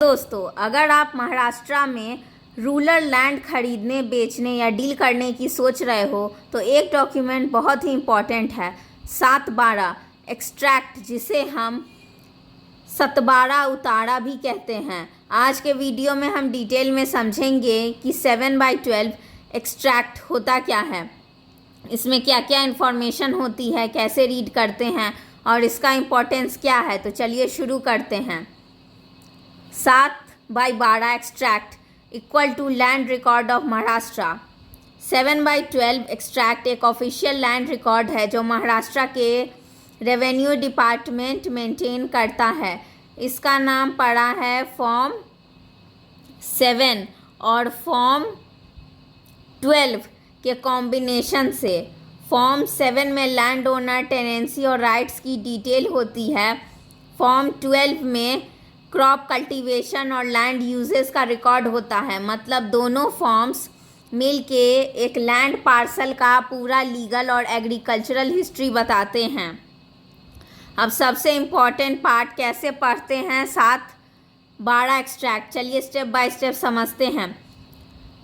दोस्तों, अगर आप महाराष्ट्र में रूरल लैंड खरीदने, बेचने या डील करने की सोच रहे हो तो एक डॉक्यूमेंट बहुत ही इम्पॉर्टेंट है, 7/12 एक्सट्रैक्ट, जिसे हम सतबारा उतारा भी कहते हैं। आज के वीडियो में हम डिटेल में समझेंगे कि 7/12 एक्सट्रैक्ट होता क्या है, इसमें क्या क्या इन्फॉर्मेशन होती है, कैसे रीड करते हैं और इसका इम्पोर्टेंस क्या है। तो चलिए शुरू करते हैं। 7/12 extract equal to land record of Maharashtra. 7/12 extract एक ऑफिशियल लैंड रिकॉर्ड है जो महाराष्ट्र के रेवेन्यू डिपार्टमेंट मेंटेन करता है। इसका नाम पड़ा है फॉर्म 7 और फॉर्म 12 के कॉम्बिनेशन से। फॉर्म 7 में लैंड ओनर, टेनेंसी और राइट्स की डिटेल होती है। फॉर्म 12 में क्रॉप कल्टीवेशन और लैंड यूजेस का रिकॉर्ड होता है। मतलब दोनों फॉर्म्स मिल के एक लैंड पार्सल का पूरा लीगल और एग्रीकल्चरल हिस्ट्री बताते हैं। अब सबसे इम्पॉर्टेंट पार्ट कैसे पढ़ते हैं 7/12 एक्सट्रैक्ट, चलिए स्टेप बाय स्टेप समझते हैं।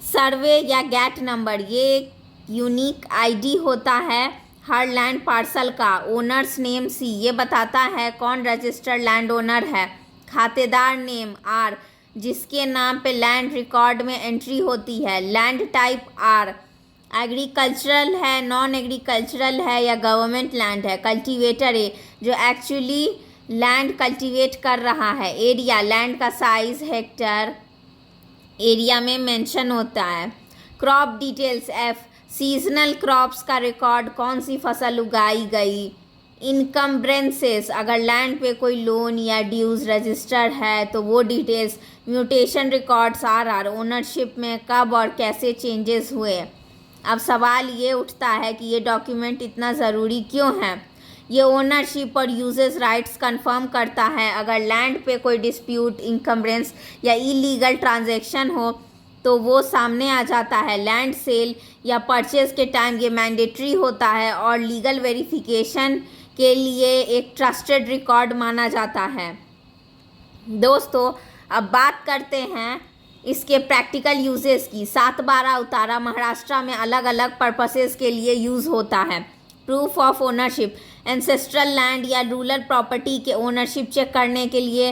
सर्वे या गैट नंबर, ये एक यूनिक आईडी होता है हर लैंड पार्सल का। ओनर्स नेम C, ये बताता है कौन रजिस्टर्ड लैंड ओनर है। खातेदार नेम R, जिसके नाम पे लैंड रिकॉर्ड में एंट्री होती है। लैंड टाइप R, एग्रीकल्चरल है, नॉन एग्रीकल्चरल है या गवर्नमेंट लैंड है। कल्टीवेटर A, जो एक्चुअली लैंड कल्टीवेट कर रहा है। एरिया, लैंड का साइज हेक्टर एरिया में मेंशन होता है। Crop details F, seasonal crops का रिकॉर्ड, कौन सी फसल उगाई गई। इनकम्ब्रेंसेस, अगर लैंड पे कोई लोन या ड्यूज रजिस्टर्ड है तो वो details. Mutation records RR, ownership में कब और कैसे चेंजेस हुए। अब सवाल ये उठता है कि ये डॉक्यूमेंट इतना ज़रूरी क्यों है। ये ओनरशिप और यूजेस राइट्स कंफर्म करता है। अगर लैंड पे कोई डिस्प्यूट, इनकम्ब्रेंस या इलीगल ट्रांजैक्शन हो तो वो सामने आ जाता है। लैंड सेल या परचेज के टाइम ये मैंडेटरी होता है और लीगल वेरिफिकेशन के लिए एक ट्रस्टेड रिकॉर्ड माना जाता है। दोस्तों, अब बात करते हैं इसके प्रैक्टिकल यूजेस की। 7/12 उतारा महाराष्ट्र में अलग अलग पर्पसेस के लिए यूज़ होता है। Proof of ownership, ancestral land या रूरल प्रॉपर्टी के ओनरशिप चेक करने के लिए।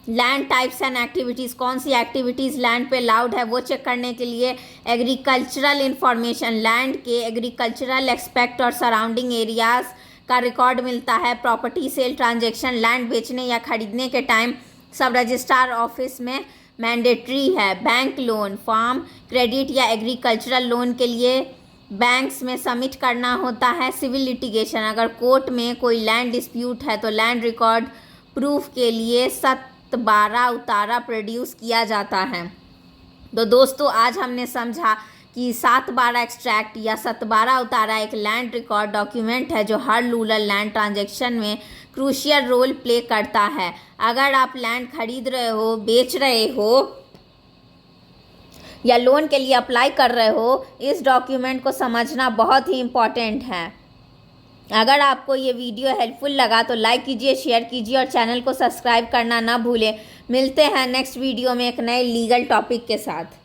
लैंड टाइप्स एंड एक्टिविटीज़, कौन सी एक्टिविटीज़ लैंड पे अलाउड है वो चेक करने के लिए। एग्रीकल्चरल इंफॉर्मेशन, लैंड के एग्रीकल्चरल एक्सपेक्ट और सराउंडिंग एरियाज़ का रिकॉर्ड मिलता है। प्रॉपर्टी सेल ट्रांजैक्शन, लैंड बेचने या खरीदने के टाइम सब रजिस्ट्रार ऑफिस में मैंडेटरी है। बैंक लोन, फार्म क्रेडिट या एग्रीकल्चरल लोन के लिए बैंक्स में सबमिट करना होता है। सिविल लिटिगेशन, अगर कोर्ट में कोई लैंड डिस्प्यूट है तो लैंड रिकॉर्ड प्रूफ के लिए 7/12 उतारा प्रोड्यूस किया जाता है। तो दोस्तों, आज हमने समझा कि 7/12 एक्सट्रैक्ट या 7/12 उतारा एक लैंड रिकॉर्ड डॉक्यूमेंट है जो हर रूरल लैंड ट्रांजैक्शन में क्रूशियल रोल प्ले करता है। अगर आप लैंड खरीद रहे हो, बेच रहे हो या लोन के लिए अप्लाई कर रहे हो, इस डॉक्यूमेंट को समझना बहुत ही इम्पॉर्टेंट है। अगर आपको ये वीडियो हेल्पफुल लगा तो लाइक कीजिए, शेयर कीजिए और चैनल को सब्सक्राइब करना ना भूलें। मिलते हैं नेक्स्ट वीडियो में एक नए लीगल टॉपिक के साथ।